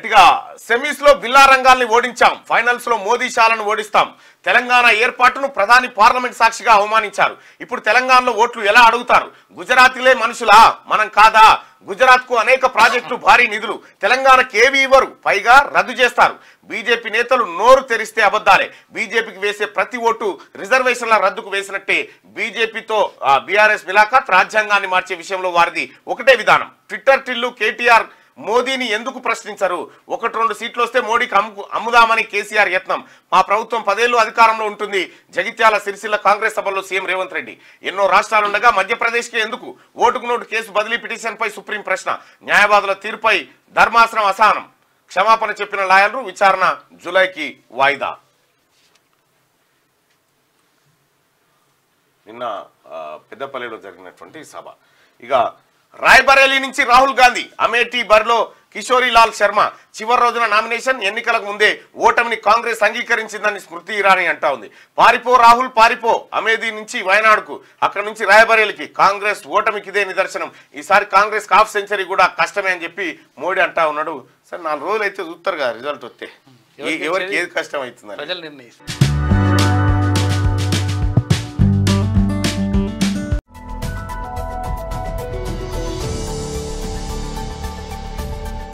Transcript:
Right గా semis లో బిల్లా రంగాల్ని ఓడించాం, finals లో మోదీ షాలను ఓడిస్తాం. తెలంగాణ ఏర్పాటును ప్రధాని పార్లమెంట్ సాక్షిగా అవమానించారు. ఇప్పుడు తెలంగాణలో ఓట్లు ఎలా అడుగుతారు? గుజరాతీలే మనుషులా, మనం కాదా? గుజరాత్ కు అనేక ప్రాజెక్టులు, భారీ నిధులు, తెలంగాణకి ఏవి ఇవ్వరు, పైగా రద్దు చేస్తారు. బీజేపీ నేతలు నోరు తెరిస్తే అబద్ధాలే. బీజేపీకి వేసే ప్రతి ఓటు రిజర్వేషన్ల రద్దుకు వేసినట్టే. బీజేపీతో బీఆర్ఎస్ మిలాఖాత్ రాజ్యాంగాన్ని మార్చే విషయంలో వారిది ఒకటే విధానం. ట్విట్టర్ టిల్లు కేటీఆర్ మోదీని ఎందుకు ప్రశ్నించరు? 1-2 సీట్లు వస్తే మోడీకి అమ్ముదామని కేసీఆర్ యత్నం. మా ప్రభుత్వం 10 ఏళ్లు అధికారంలో ఉంటుంది. జగిత్యాల సిరిసిల్ల కాంగ్రెస్ సభలో సీఎం రేవంత్ రెడ్డి. ఎన్నో రాష్ట్రాలుండగా మధ్యప్రదేశ్కి ఎందుకు? ఓటుకు నోటు కేసు బదిలీ పిటిషన్పై సుప్రీం ప్రశ్న. న్యాయవాదుల తీర్పై ధర్మాసనం అసహనం. క్షమాపణ చెప్పిన లాయర్లు, విచారణ జూలైకి వాయిదా. నిన్న పెద్దపల్లిలో జరిగినటువంటి సభ. ఇక రాయ్బరేలీ నుంచి రాహుల్ గాంధీ, అమేఠీ బరిలో కిషోరీలాల్ శర్మ. చివరి రోజున నామినేషన్. ఎన్నికలకు ముందే ఓటమిని కాంగ్రెస్ అంగీకరించిందని స్మృతి ఇరానీ అంటా ఉంది. పారిపో రాహుల్ పారిపో, అమేథీ నుంచి వయనాడుకు, అక్కడి నుంచి రాయ్బరేలీకి. కాంగ్రెస్ ఓటమికి ఇదే నిదర్శనం. ఈసారి కాంగ్రెస్ హాఫ్ సెంచరీ కూడా కష్టమే అని చెప్పి మోడీ అంటా ఉన్నాడు. సరే 4 రోజులు అయితే చూస్తారు కదా రిజల్ట్ వస్తే ఎవరికి ఏది కష్టం అవుతుందని.